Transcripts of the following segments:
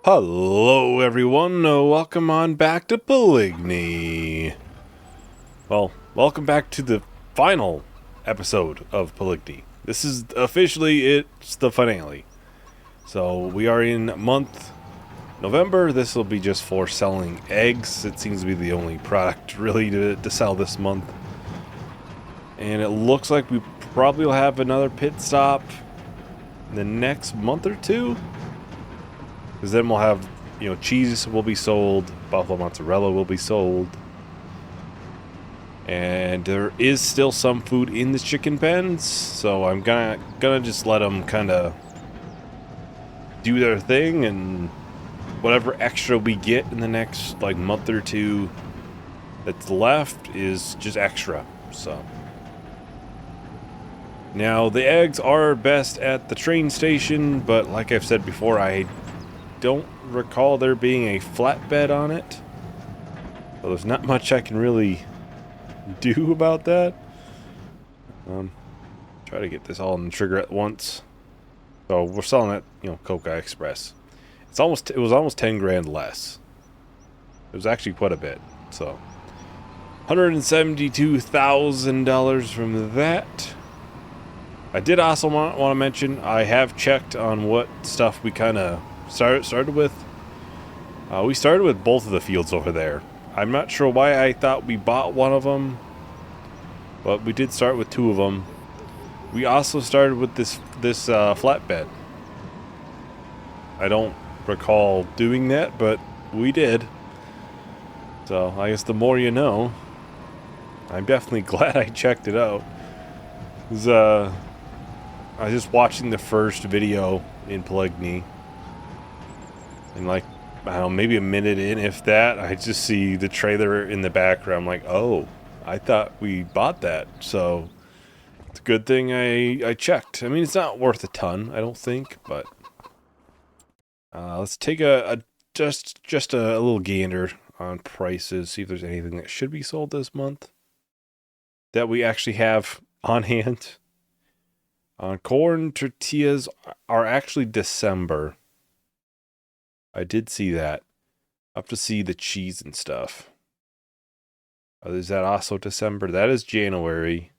Hello everyone, welcome on back to Pallegney. Well, welcome back to the final episode of Pallegney. This is it's the finale. So we are in month November. This will be just for selling eggs. It seems to be the only product really to sell this month. And it looks like we probably will have another pit stop in the next month or two. Because then we'll have, cheese will be sold, buffalo mozzarella will be sold. And there is still some food in the chicken pens, so I'm gonna just let them kind of do their thing, and whatever extra we get in the next month or two that's left is just extra. So now the eggs are best at the train station, but like I've said before, I don't recall there being a flatbed on it, so there's not much I can really do about that. Try to get this all in the trigger at once. So we're selling at Coca Express. It was almost 10 grand less. It was actually quite a bit. So $172,000 from that. I did also want to mention I have checked on what stuff we kind of started with. We started with both of the fields over there. I'm not sure why I thought we bought one of them, but we did start with two of them. We also started with this flatbed. I don't recall doing that, but we did. So I guess the more you know. I'm definitely glad I checked it out. I was just watching the first video in Pallegney, and I don't know, maybe a minute in, if that, I just see the trailer in the background. I'm like, oh, I thought we bought that. So it's a good thing I checked. I mean, it's not worth a ton, I don't think, but let's take just a little gander on prices, see if there's anything that should be sold this month that we actually have on hand. Corn tortillas are actually December. I did see that. I'll have to see the cheese and stuff. Is that also December? That is January.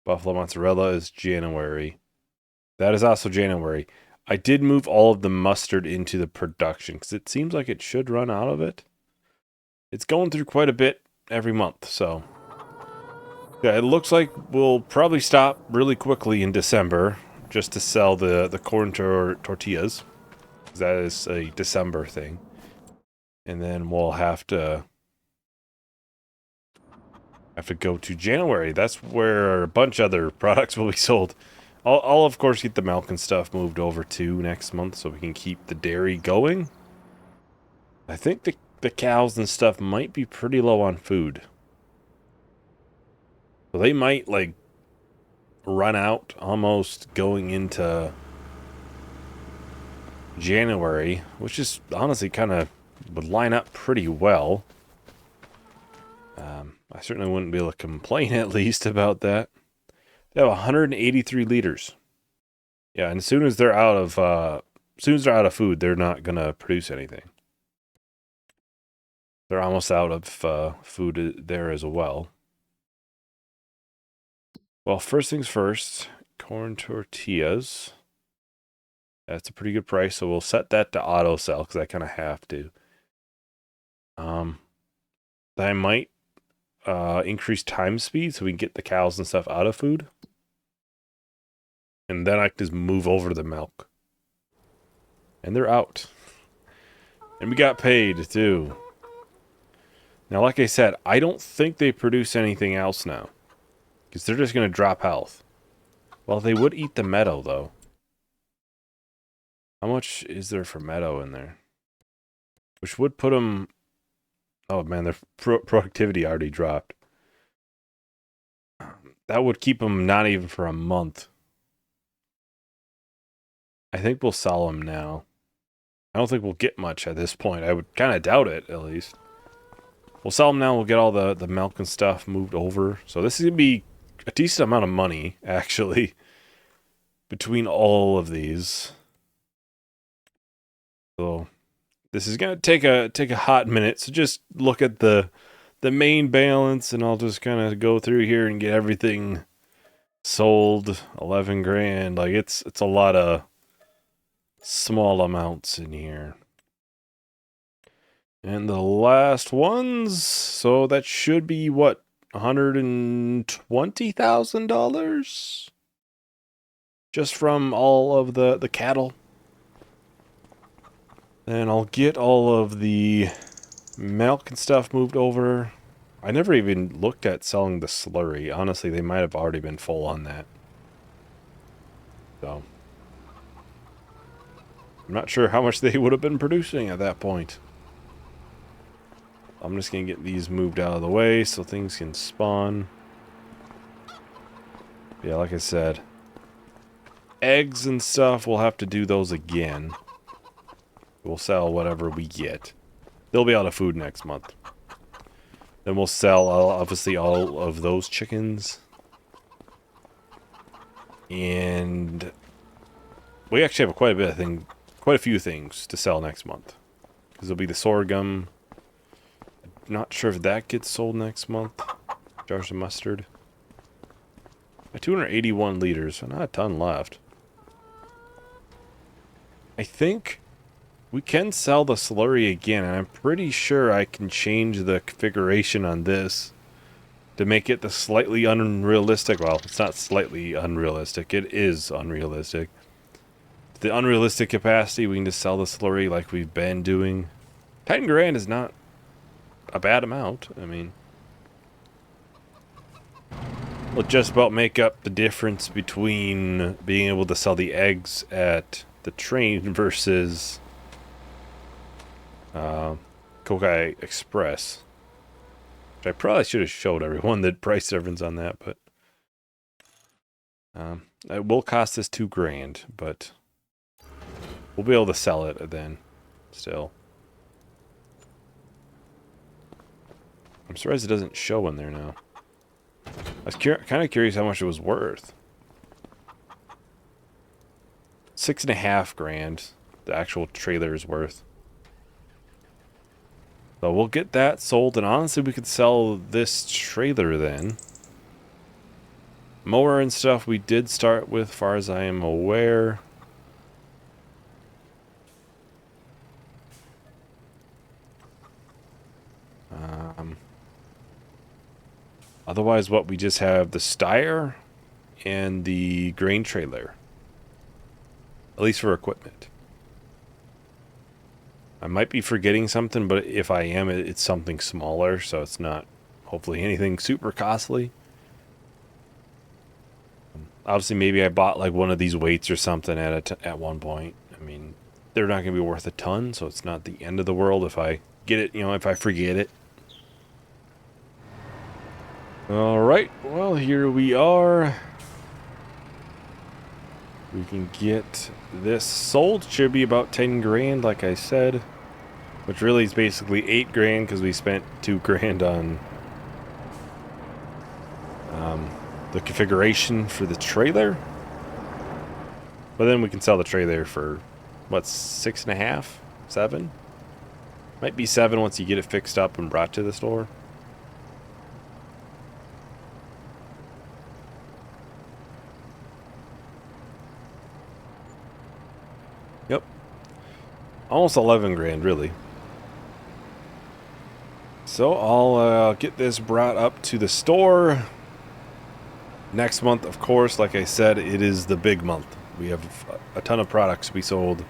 Buffalo mozzarella is January. That is also January. I did move all of the mustard into the production because it seems like it should run out of it. It's going through quite a bit every month, so yeah, it looks like we'll probably stop really quickly in December just to sell the corn tortillas. That is a December thing. And then we'll have to go to January. That's where a bunch of other products will be sold. I'll of course get the milk and stuff moved over to next month so we can keep the dairy going. I think the cows and stuff might be pretty low on food. So they might run out almost going into January, which is honestly kind of would line up pretty well. I certainly wouldn't be able to complain at least about that. They have 183 liters. Yeah, and as soon as they're out of food, they're not gonna produce anything. They're almost out of food there as well. Well, first things first, corn tortillas. That's a pretty good price, so we'll set that to auto sell because I kind of have to. I might increase time speed so we can get the cows and stuff out of food. And then I can just move over to the milk. And they're out. And we got paid, too. Now, like I said, I don't think they produce anything else now. Because they're just going to drop health. Well, they would eat the meadow, though. How much is there for meadow in there? Which would put them... Oh, man, their productivity already dropped. That would keep them not even for a month. I think we'll sell them now. I don't think we'll get much at this point. I would kind of doubt it, at least. We'll sell them now. We'll get all the milk and stuff moved over. So this is going to be a decent amount of money, actually, between all of these. So this is gonna take a hot minute. So just look at the main balance, and I'll just kind of go through here and get everything sold. 11 grand. Like it's a lot of small amounts in here. And the last ones, so that should be what, $120,000 just from all of the cattle. Then I'll get all of the milk and stuff moved over. I never even looked at selling the slurry. Honestly, they might have already been full on that. So I'm not sure how much they would have been producing at that point. I'm just going to get these moved out of the way so things can spawn. Yeah, like I said, eggs and stuff, we'll have to do those again. We'll sell whatever we get. They'll be out of food next month. Then we'll sell, obviously, all of those chickens. And we actually have quite a few things to sell next month. Because there'll be the sorghum. Not sure if that gets sold next month. Jars of mustard. 281 liters, so not a ton left. I think we can sell the slurry again, and I'm pretty sure I can change the configuration on this to make it the slightly unrealistic. Well, it's not slightly unrealistic, it is unrealistic. The unrealistic capacity, we can just sell the slurry like we've been doing. 10 grand is not a bad amount. I mean, will just about make up the difference between being able to sell the eggs at the train versus Kokai Express. Which I probably should have showed everyone the price difference on that, but it will cost us 2 grand, but we'll be able to sell it then still. I'm surprised it doesn't show in there now. I was kind of curious how much it was worth. 6.5 grand, the actual trailer is worth. So we'll get that sold, and honestly, we could sell this trailer then. Mower and stuff we did start with, far as I am aware. Otherwise, what we just have the Steyr and the grain trailer. At least for equipment. I might be forgetting something, but if I am, it's something smaller, so it's not hopefully anything super costly. Obviously, maybe I bought like one of these weights or something at one point. I mean, they're not going to be worth a ton, so it's not the end of the world if I get it, if I forget it. Alright, well, here we are. We can get this sold. Should be about 10 grand, like I said. Which really is basically 8 grand because we spent 2 grand on the configuration for the trailer. But then we can sell the trailer for, what, 6.5? 7? Might be 7 once you get it fixed up and brought to the store. Yep. Almost 11 grand, really. So I'll get this brought up to the store. Next month, of course, like I said, it is the big month. We have a ton of products to be sold.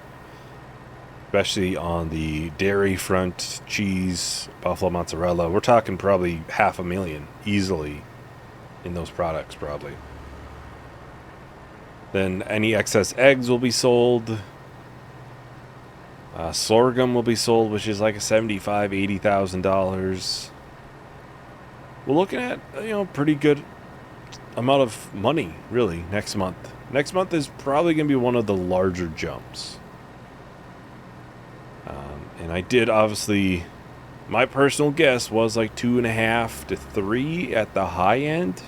Especially on the dairy front, cheese, buffalo mozzarella. We're talking probably 500,000 easily in those products, probably. Then any excess eggs will be sold. Sorghum will be sold, which is like a $75,000, $80,000. We're looking at, pretty good amount of money, really, next month. Next month is probably going to be one of the larger jumps. And I did, obviously, my personal guess was like 2.5 to 3 at the high end.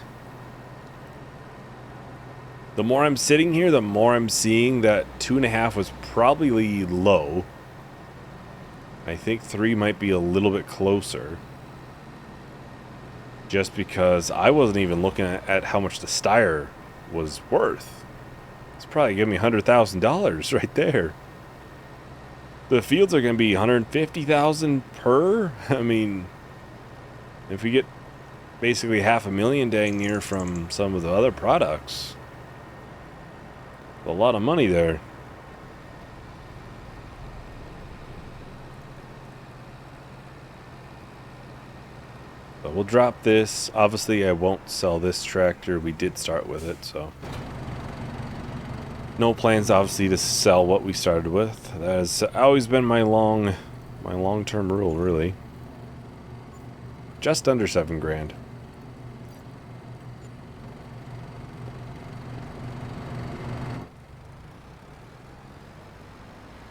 The more I'm sitting here, the more I'm seeing that 2.5 was probably low. I think 3 might be a little bit closer. Just because I wasn't even looking at how much the Steyr was worth. It's probably giving me $100,000 right there. The fields are going to be $150,000 per. I mean, if we get basically $500,000 dang near from some of the other products, a lot of money there. But we'll drop this. Obviously, I won't sell this tractor. We did start with it, so no plans, obviously, to sell what we started with. That has always been my long-term rule, really. Just under $7,000.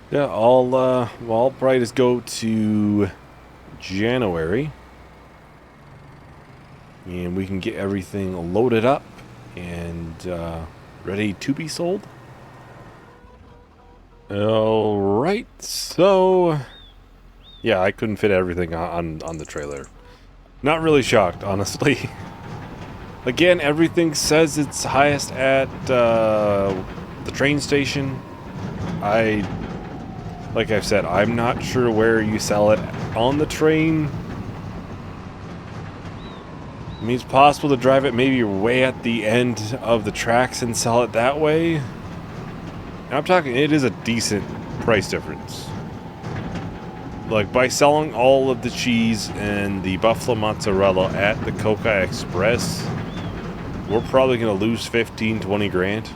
Yeah, I'll probably just go to January, and we can get everything loaded up and ready to be sold. Alright, so yeah, I couldn't fit everything on the trailer. Not really shocked, honestly. Again, everything says it's highest at the train station. Like I've said, I'm not sure where you sell it on the train. I mean, it's possible to drive it maybe way at the end of the tracks and sell it that way. And I'm talking, it is a decent price difference. Like, by selling all of the cheese and the buffalo mozzarella at the Coca Express, we're probably going to lose 15, 20 grand.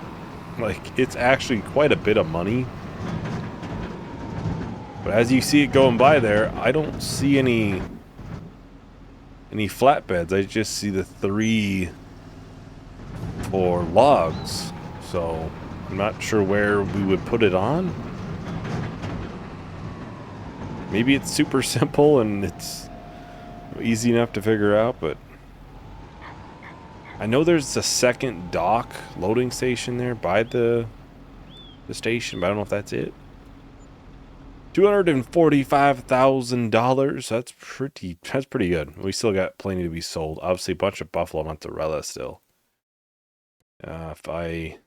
Like, it's actually quite a bit of money. But as you see it going by there, I don't see any flatbeds. I just see the 3 for logs. So I'm not sure where we would put it on. Maybe it's super simple and it's easy enough to figure out, but I know there's a second dock loading station there by the station, but I don't know if that's it. $245,000. That's pretty good. We still got plenty to be sold. Obviously, a bunch of buffalo mozzarella still. If I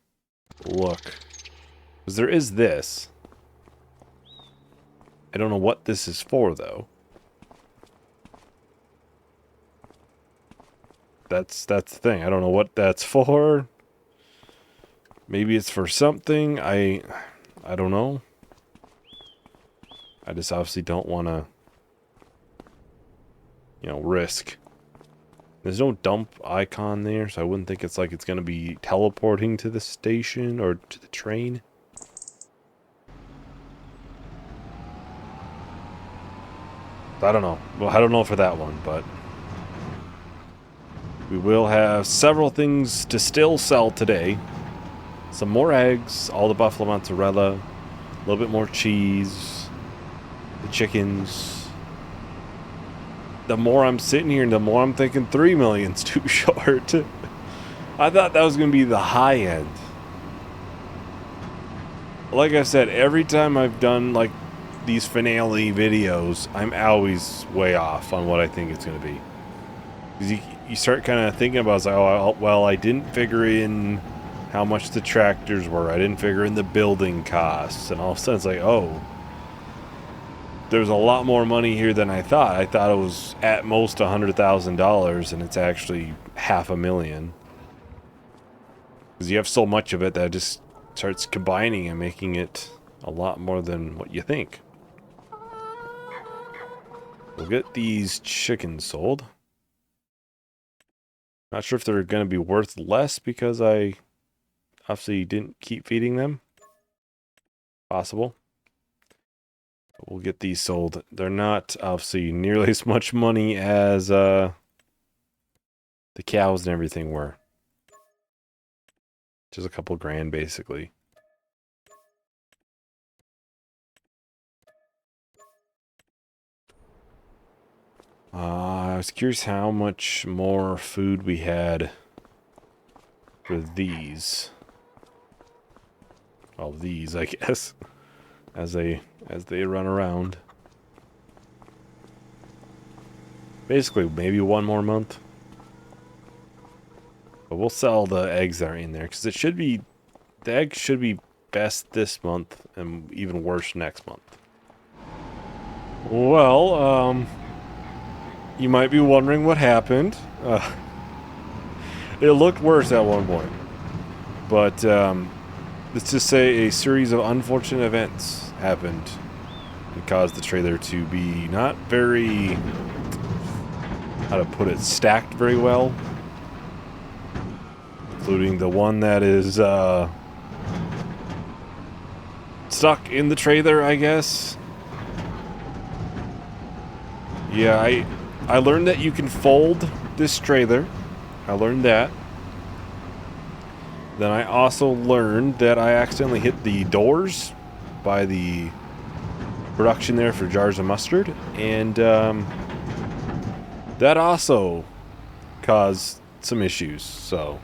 look, because there is this. I don't know what this is for, though. That's the thing. I don't know what that's for. Maybe it's for something. I don't know. I just obviously don't want to, risk. There's no dump icon there, so I wouldn't think it's like it's going to be teleporting to the station or to the train. I don't know. Well, I don't know for that one, but we will have several things to still sell today. Some more eggs, all the buffalo mozzarella, a little bit more cheese, the chickens. The more I'm sitting here, the more I'm thinking 3 million's too short. I thought that was going to be the high end. Like I said, every time I've done like these finale videos, I'm always way off on what I think it's going to be. Because you start kind of thinking about, like, oh, well, I didn't figure in how much the tractors were. I didn't figure in the building costs. And all of a sudden it's like, oh, there's a lot more money here than I thought. I thought it was at most $100,000, and it's actually $500,000. Because you have so much of it that it just starts combining and making it a lot more than what you think. We'll get these chickens sold. Not sure if they're going to be worth less because I obviously didn't keep feeding them. Possible. But we'll get these sold. They're not obviously nearly as much money as the cows and everything were. Just a couple grand basically. I was curious how much more food we had for these. Well, these, I guess, as they run around. Basically, maybe one more month. But we'll sell the eggs that are in there, because it should be... The eggs should be best this month, and even worse next month. Well, you might be wondering what happened. It looked worse at one point. But, let's just say a series of unfortunate events happened and caused the trailer to be not very, how to put it, stacked very well. Including the one that is, stuck in the trailer, I guess. Yeah, I learned that you can fold this trailer. I learned that. Then I also learned that I accidentally hit the doors by the production there for jars of mustard. And that also caused some issues. So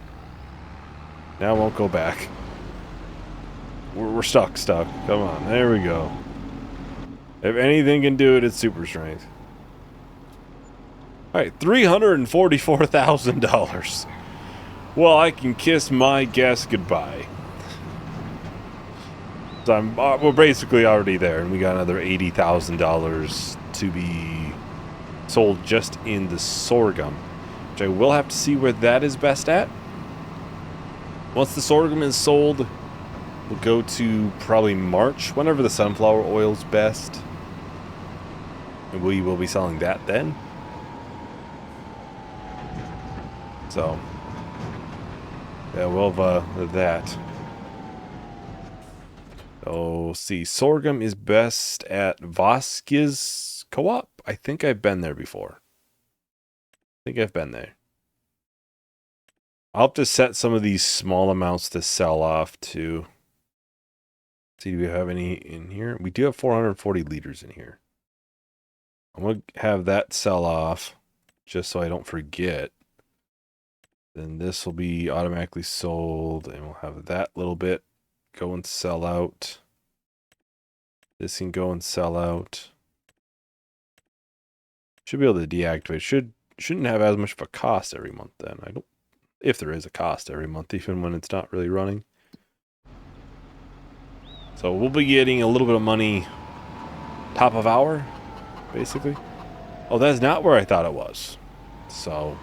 now I won't go back. We're stuck. Come on, there we go. If anything can do it, it's super strength. Alright, $344,000. Well, I can kiss my guess goodbye. So we're basically already there, and we got another $80,000 to be sold just in the sorghum, which I will have to see where that is best at. Once the sorghum is sold, we'll go to probably March, whenever the sunflower oil's best, and we will be selling that then. So, yeah, we'll have that. Oh, see, sorghum is best at Vasquez Co-op. I think I've been there before. I'll have to set some of these small amounts to sell off too. See, do we have any in here? We do have 440 liters in here. I'm going to have that sell off just so I don't forget. Then this will be automatically sold, and we'll have that little bit go and sell out. This can go and sell out. Should be able to deactivate. Shouldn't have as much of a cost every month then. I don't, if there is a cost every month, even when it's not really running. So we'll be getting a little bit of money top of hour, basically. Oh, that's not where I thought it was. So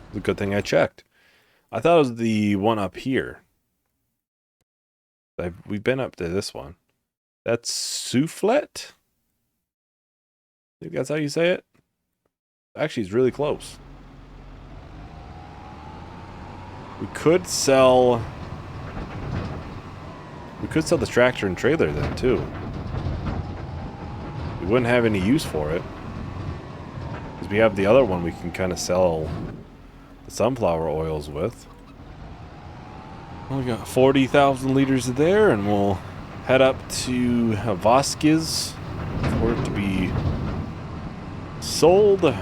it's a good thing I checked. I thought it was the one up here. We've been up to this one. That's Soufflet? I think that's how you say it. Actually, it's really close. We could sell the tractor and trailer then too. We wouldn't have any use for it, because we have the other one we can kind of sell the sunflower oils with. We got 40,000 liters there, and we'll head up to Vasquez for it to be sold.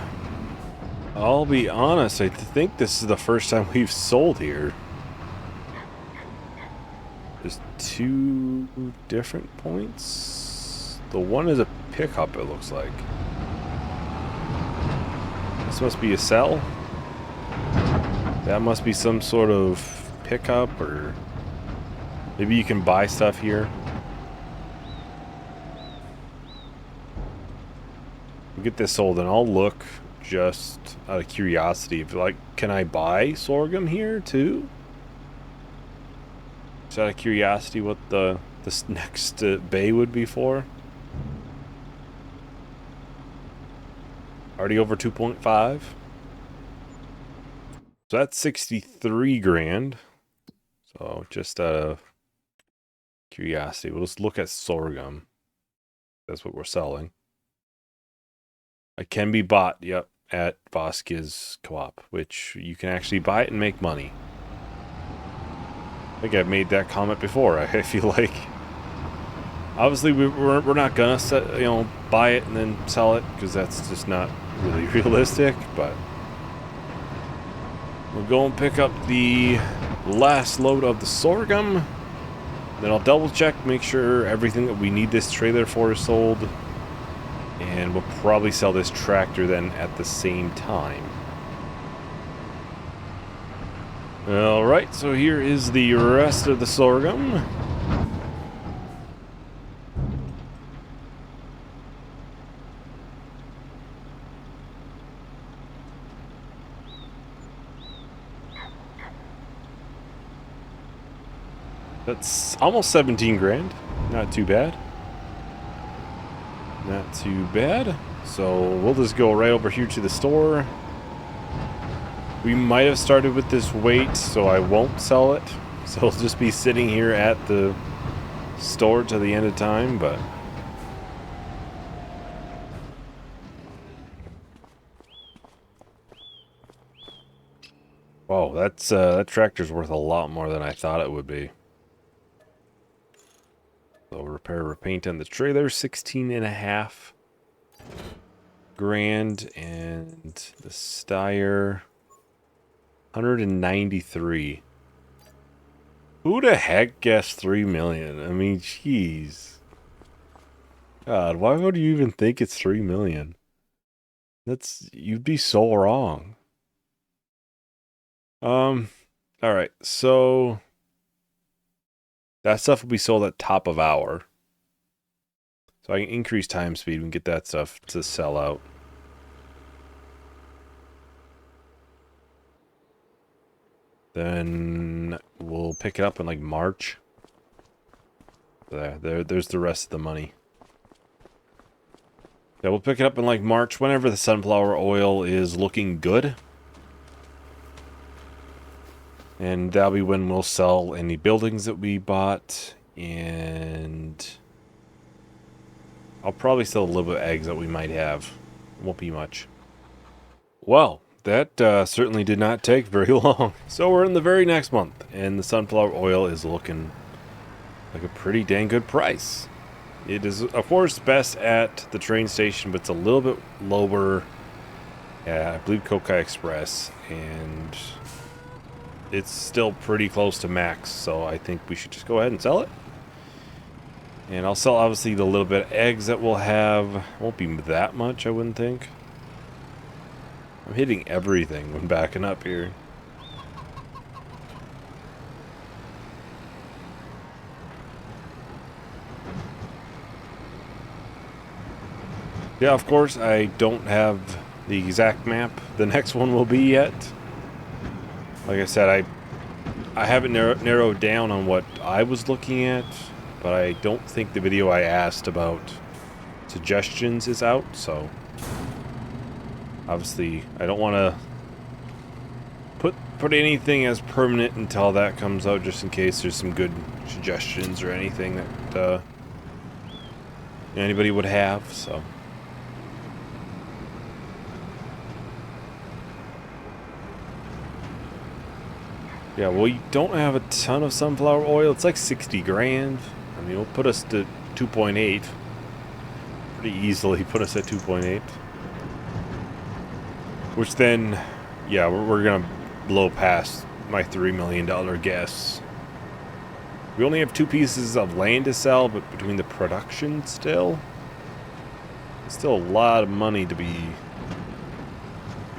I'll be honest, I think this is the first time we've sold here. There's two different points. The one is a pickup, it looks like. This must be a sell. That must be some sort of pickup, or maybe you can buy stuff here. We'll get this sold, and I'll look just out of curiosity if, like, can I buy sorghum here too? Just out of curiosity what this next bay would be for. Already over 2.5. So that's 63 grand. So just out of curiosity, we'll just look at sorghum. That's what we're selling. It can be bought, yep, at Vasquez Co-op, which you can actually buy it and make money. I think I've made that comment before. I feel like, obviously we're not gonna buy it and then sell it, because that's just not really realistic. But we'll go and pick up the last load of the sorghum. Then I'll double check, make sure everything that we need this trailer for is sold. And we'll probably sell this tractor then at the same time. Alright, so here is the rest of the sorghum. That's almost 17 grand. Not too bad. Not too bad. So we'll just go right over here to the store. We might have started with this weight, so I won't sell it. So it'll just be sitting here at the store to the end of time, but... Whoa, that tractor's worth a lot more than I thought it would be. So repair, repaint on the trailer, 16.5 grand, and the Steyr, 193. Who the heck guessed 3 million? I mean, jeez. God, why would you even think it's 3 million? You'd be so wrong. Alright, so that stuff will be sold at top of hour. So I can increase time speed and get that stuff to sell out. Then we'll pick it up in like March. There's the rest of the money. Yeah, we'll pick it up in like March whenever the sunflower oil is looking good. And that'll be when we'll sell any buildings that we bought. And I'll probably sell a little bit of eggs that we might have. It won't be much. Well, that certainly did not take very long. So we're in the very next month, and the sunflower oil is looking like a pretty dang good price. It is, of course, best at the train station, but it's a little bit lower at, I believe, Kokai Express, and it's still pretty close to max, so I think we should just go ahead and sell it. And I'll sell, obviously, the little bit of eggs that we'll have. Won't be that much, I wouldn't think. I'm hitting everything when backing up here. Yeah, of course, I don't have the exact map the next one will be yet. Like I said, I haven't narrowed down on what I was looking at, but I don't think the video I asked about suggestions is out, so obviously I don't want to put anything as permanent until that comes out, just in case there's some good suggestions or anything that anybody would have, so. Yeah, well, we don't have a ton of sunflower oil. It's like 60 grand. I mean, it'll put us to 2.8. Pretty easily put us at 2.8. Which then, yeah, we're going to blow past my $3 million guess. We only have 2 pieces of land to sell, but between the production still a lot of money to be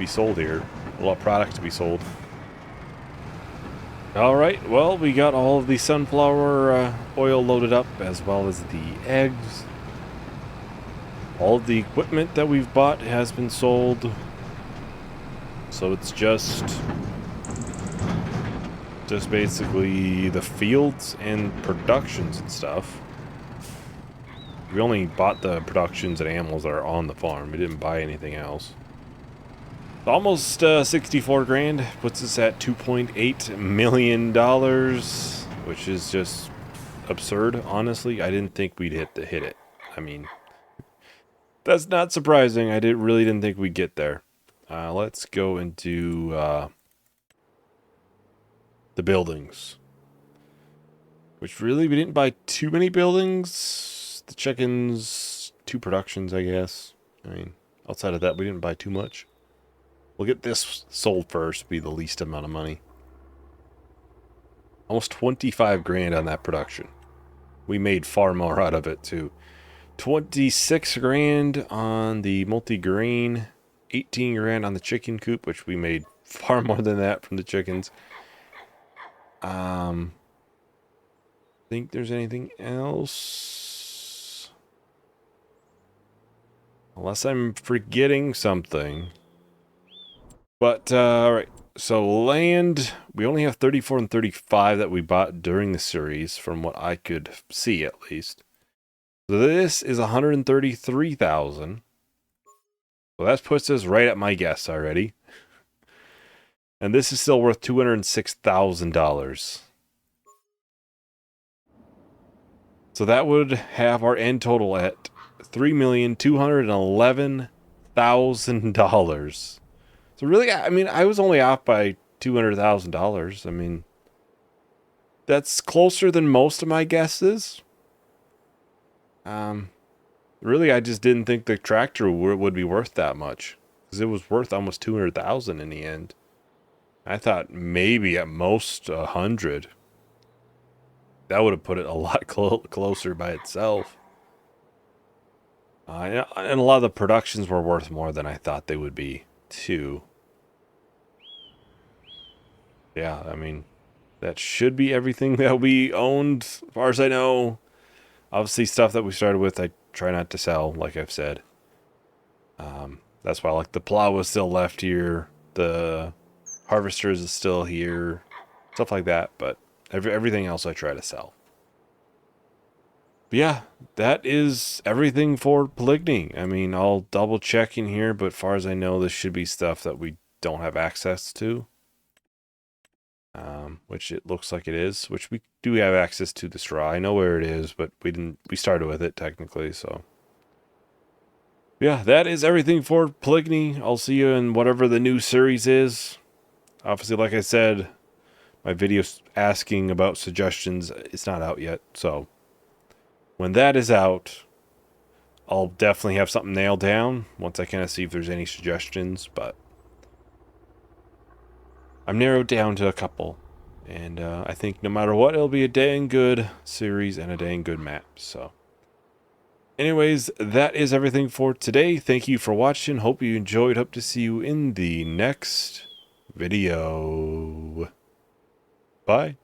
sold here. A lot of product to be sold. Alright, well, we got all of the sunflower oil loaded up, as well as the eggs. All of the equipment that we've bought has been sold. So it's just basically the fields and productions and stuff. We only bought the productions and animals that are on the farm. We didn't buy anything else. Almost 64 grand puts us at $2.8 million, which is just absurd, honestly. I didn't think we'd hit it. I mean, that's not surprising. I really didn't think we'd get there. Let's go into the buildings, which really we didn't buy too many buildings. The chickens, 2 productions, I guess. I mean, outside of that, we didn't buy too much. We'll get this sold first, be the least amount of money. Almost 25 grand on that production. We made far more out of it, too. 26 grand on the multi-grain, 18 grand on the chicken coop, which we made far more than that from the chickens. Think there's anything else? Unless I'm forgetting something. But, alright. So land, we only have 34 and 35 that we bought during the series, from what I could see at least. So this is 133,000. So that puts us right at my guess already. And this is still worth $206,000. So that would have our end total at $3,211,000. So really, I mean, I was only off by $200,000. I mean, that's closer than most of my guesses. Really, I just didn't think the tractor would be worth that much, because it was worth almost $200,000 in the end. I thought maybe at most 100. That would have put it a lot closer by itself. And a lot of the productions were worth more than I thought they would be, too. Yeah, I mean, that should be everything that we owned, as far as I know. Obviously, stuff that we started with, I try not to sell, like I've said. That's why, like, the plow is still left here. The harvesters is still here. Stuff like that, but everything else I try to sell. But yeah, that is everything for Pallegney. I mean, I'll double check in here, but as far as I know, this should be stuff that we don't have access to. Which it looks like it is, which we do have access to the straw. I know where it is, but we started with it technically, so. Yeah, that is everything for Pallegney. I'll see you in whatever the new series is. Obviously, like I said, my video asking about suggestions is not out yet, so when that is out, I'll definitely have something nailed down once I kind of see if there's any suggestions, but I'm narrowed down to a couple, and I think no matter what, it'll be a dang good series and a dang good map, so. Anyways, that is everything for today. Thank you for watching. Hope you enjoyed. Hope to see you in the next video. Bye.